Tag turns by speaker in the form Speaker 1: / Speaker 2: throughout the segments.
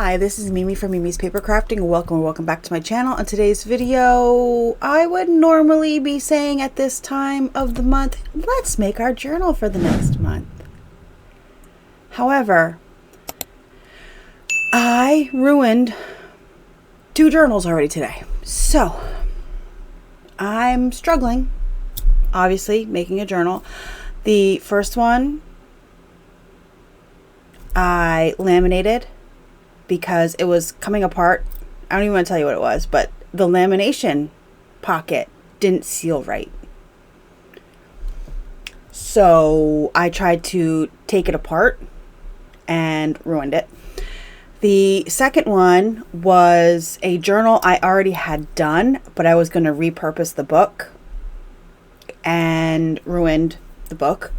Speaker 1: Hi, this is Mimi from Mimi's Paper Crafting. Welcome back to my channel. In today's video, I would normally be saying at this time of the month, let's make our journal for the next month. However, I ruined 2 journals already today. So, I'm struggling, obviously, making a journal. The first one, I laminated because it was coming apart. I don't even want to tell you what it was, but the lamination pocket didn't seal right. So I tried to take it apart and ruined it. The second one was a journal I already had done, but I was going to repurpose the book and ruined the book.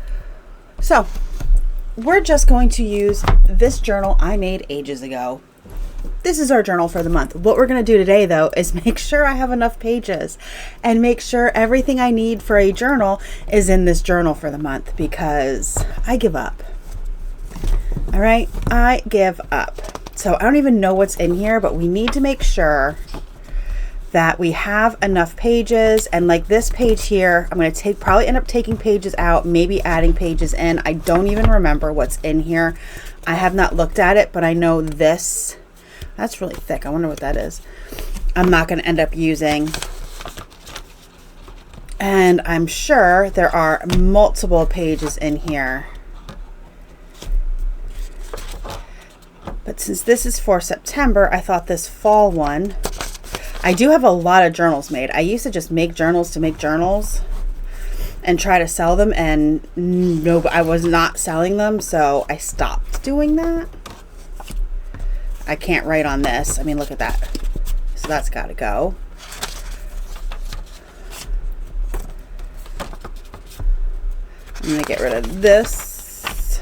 Speaker 1: So we're just going to use this journal I made ages ago. This is our journal for the month. What we're going to do today, though, is make sure I have enough pages and make sure everything I need for a journal is in this journal for the month, because I give up. All right, I give up. So I don't even know what's in here, but we need to make sure that we have enough pages. And like this page here, I'm going to probably end up taking pages out, maybe adding pages in. I don't even remember what's in here. I have not looked at it, but I know this, that's really thick. I wonder what that is. I'm not going to end up using. And I'm sure there are multiple pages in here. But since this is for September, I thought this fall one, I do have a lot of journals made. I used to just make journals to make journals and try to sell them, and no, I was not selling them, so I stopped doing that. I can't write on this. I mean, look at that. So that's got to go. I'm going to get rid of this.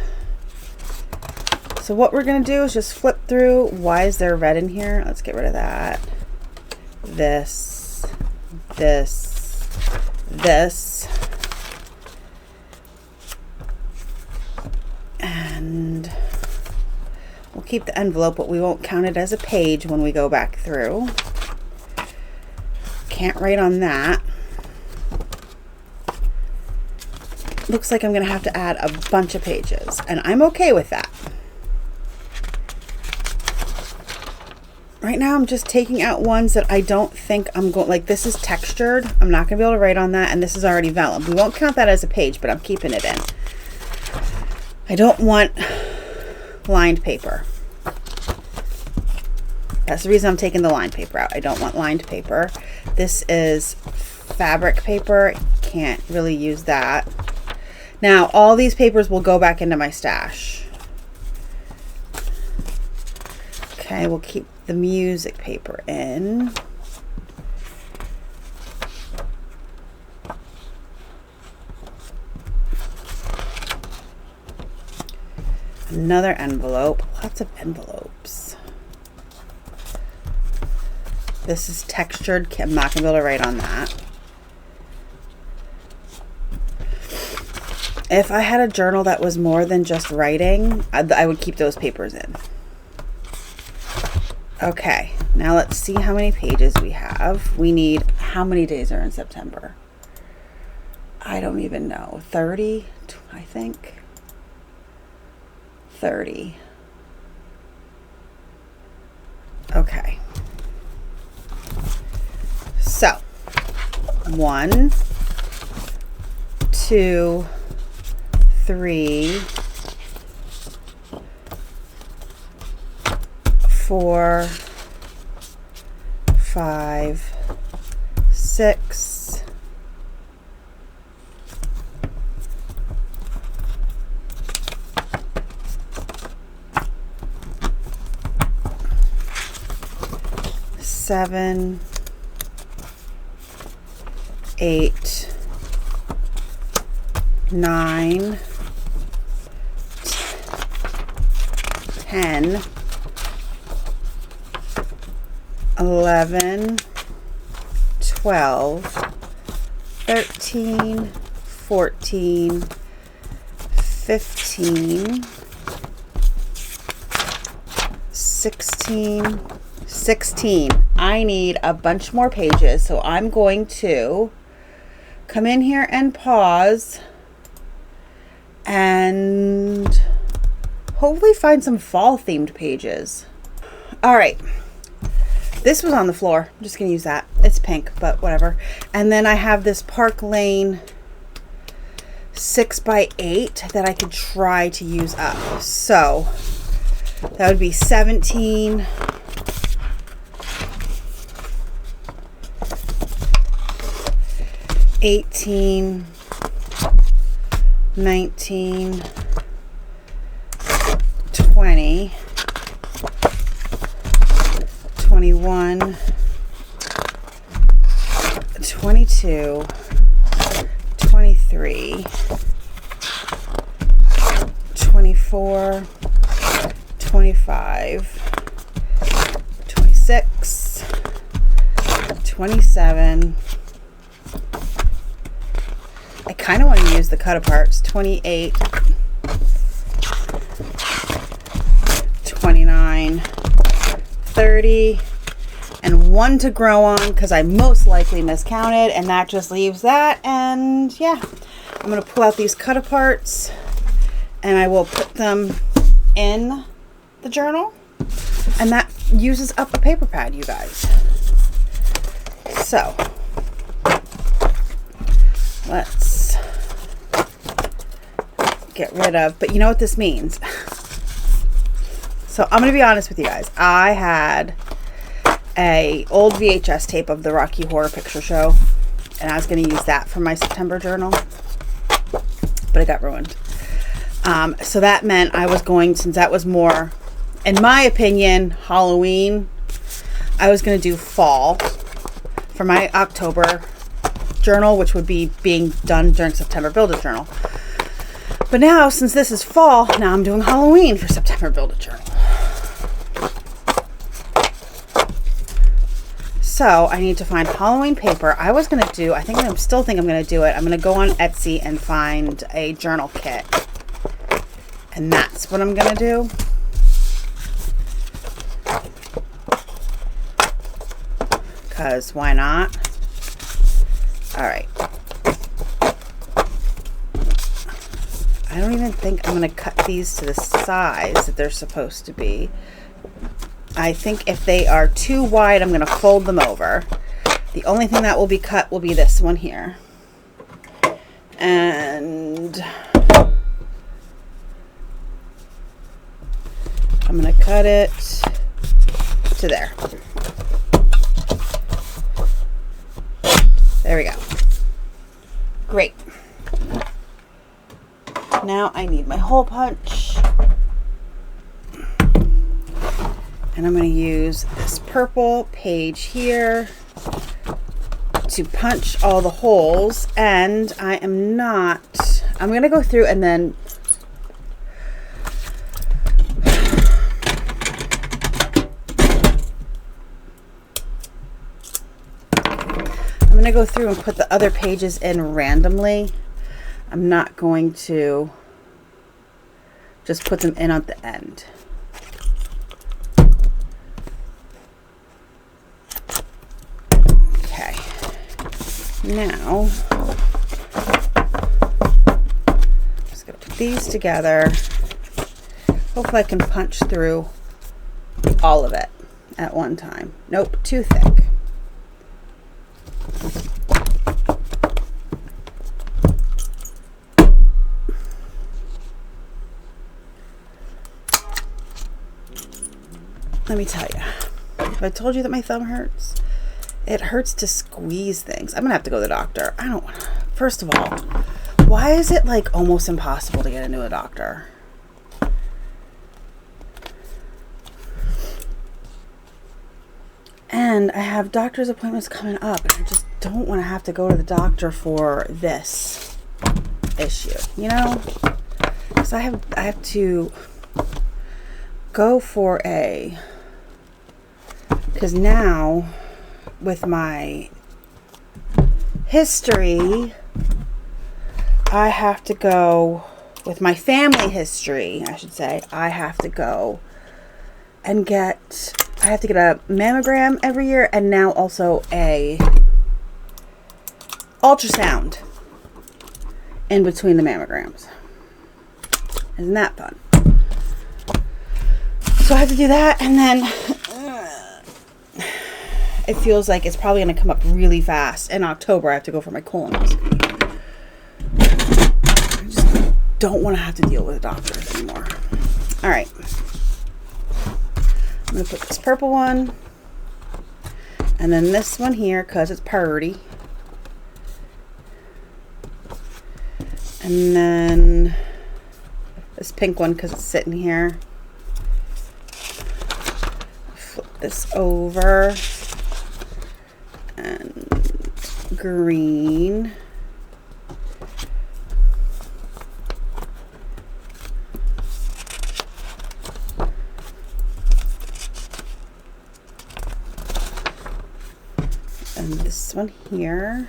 Speaker 1: So what we're going to do is just flip through. Why is there red in here? Let's get rid of that. This, and we'll keep the envelope, but we won't count it as a page when we go back through. Can't write on that. Looks like I'm going to have to add a bunch of pages, and I'm okay with that. Right now, I'm just taking out ones that I don't think I'm going, like this is textured. I'm not going to be able to write on that, and this is already vellum. We won't count that as a page, but I'm keeping it in. I don't want lined paper. That's the reason I'm taking the lined paper out. I don't want lined paper. This is fabric paper. Can't really use that. Now, all these papers will go back into my stash. Okay, we'll keep the music paper in. Another envelope. Lots of envelopes. This is textured. I'm not going to be able to write on that. If I had a journal that was more than just writing, I would keep those papers in. Okay, now let's see how many pages we have. We need, how many days are in September? I don't even know. 30, I think. 30. Okay. So, 1, 2, 3, 4, 5, 6, 7, 8, 9, 10, 11, 12, 13, 14, 15, 16. I need a bunch more pages, so I'm going to come in here and pause and hopefully find some fall themed pages. All right, this was on the floor. I'm just gonna use that. It's pink, but whatever. And then I have this Park Lane 6x8 that I could try to use up. So that would be 17, 18, 19, 20, 21, 22, 23, 24, 25, 26, 27. I kind of want to use the cut aparts. 28, 29, 30, and 1 to grow on because I most likely miscounted, and that just leaves that. And yeah, I'm going to pull out these cut aparts and I will put them in the journal, and that uses up a paper pad, you guys. So let's get rid of, but you know what this means. So I'm going to be honest with you guys. I had a old VHS tape of the Rocky Horror Picture Show, and I was going to use that for my September journal, but it got ruined. So that meant I was going, since that was more, in my opinion, Halloween, I was going to do fall for my October journal, which would be being done during September Build a Journal. But now, since this is fall, now I'm doing Halloween for September Build a Journal. So I need to find Halloween paper. I was going to do, I still think I'm going to do it. I'm going to go on Etsy and find a journal kit. And that's what I'm going to do. Because why not? All right. I don't even think I'm going to cut these to the size that they're supposed to be. I think if they are too wide, I'm going to fold them over. The only thing that will be cut will be this one here. And I'm going to cut it to there. There we go. Great. Now I need my hole punch. And I'm going to use this purple page here to punch all the holes. And I'm going to go through and then go through and put the other pages in randomly. I'm not going to just put them in at the end. Okay. Now, I'm just going to put these together. Hopefully I can punch through all of it at one time. Nope, too thick. Let me tell you, have I told you that my thumb hurts? It hurts to squeeze things. I'm gonna have to go to the doctor. First of all, why is it like almost impossible to get into a doctor? And I have doctor's appointments coming up, and I just don't want to have to go to the doctor for this issue, you know? Because I have to go for because now with my history, I have to go with my family history, I should say. I have to go and I have to get a mammogram every year, and now also a ultrasound in between the mammograms. Isn't that fun? So I have to do that, and then it feels like it's probably going to come up really fast. In October, I have to go for my colonoscopy. I just don't want to have to deal with doctors anymore. All right. I'm going to put this purple one, and then this one here because it's purty. And then this pink one because it's sitting here. Flip this over. And green. And this one here.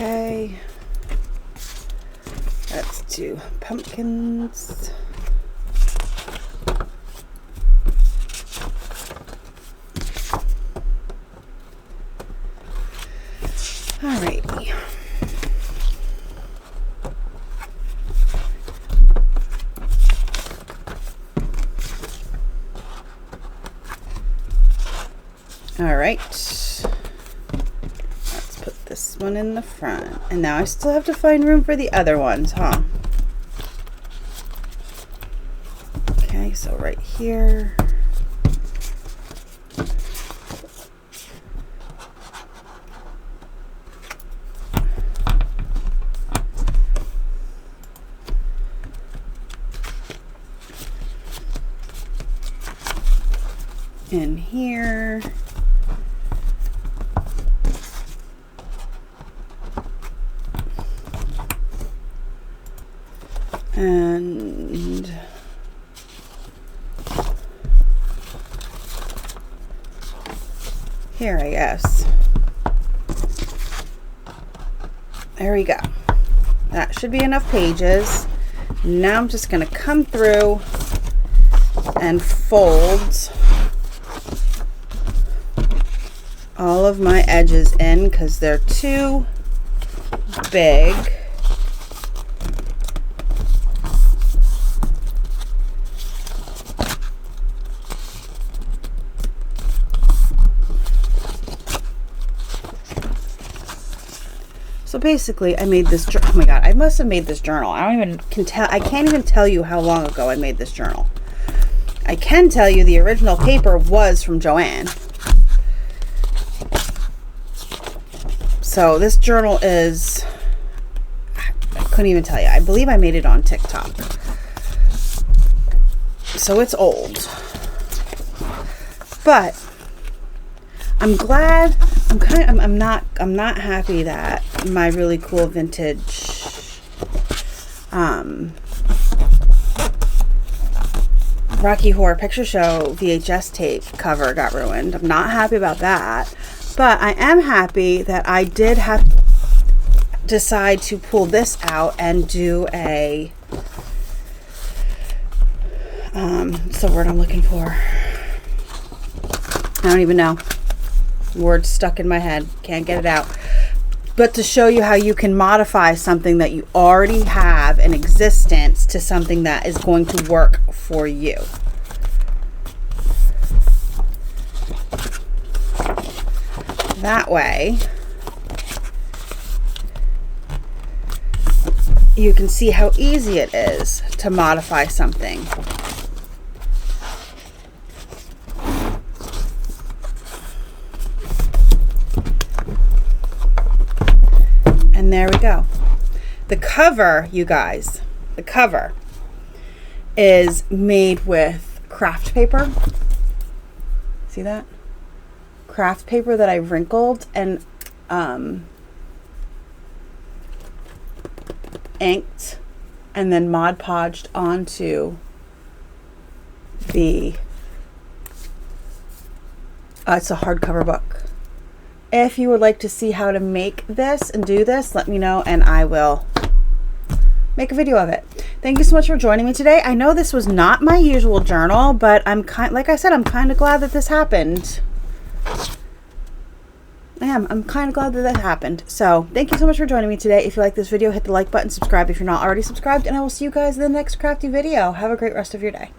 Speaker 1: Okay, let's do pumpkins. Alrighty. All right. This one in the front, and now I still have to find room for the other ones, huh? Okay, so right here. In here. And here, I guess. There we go. That should be enough pages. Now I'm just going to come through and fold all of my edges in because they're too big. So basically, I made this. Oh my god, I must have made this journal. I can't even tell you how long ago I made this journal. I can tell you the original paper was from Joanne. So this journal is. I couldn't even tell you. I believe I made it on TikTok. So it's old. But I'm glad. I'm not happy that my really cool vintage Rocky Horror Picture Show VHS tape cover got ruined. I'm not happy about that, but I am happy that I did decide to pull this out and do a what's the word I'm looking for? I don't even know. Word stuck in my head. Can't get it out. But to show you how you can modify something that you already have in existence to something that is going to work for you. That way, you can see how easy it is to modify something. And there we go. The cover, you guys, the cover is made with craft paper. See that? Craft paper that I wrinkled and inked and then Mod Podged onto the it's a hardcover book. If you would like to see how to make this and do this, let me know and I will make a video of it. Thank you so much for joining me today. I know this was not my usual journal, but I'm like I said, I'm kind of glad that this happened. I'm kind of glad that that happened. So thank you so much for joining me today. If you like this video, hit the like button, subscribe if you're not already subscribed, and I will see you guys in the next crafty video. Have a great rest of your day.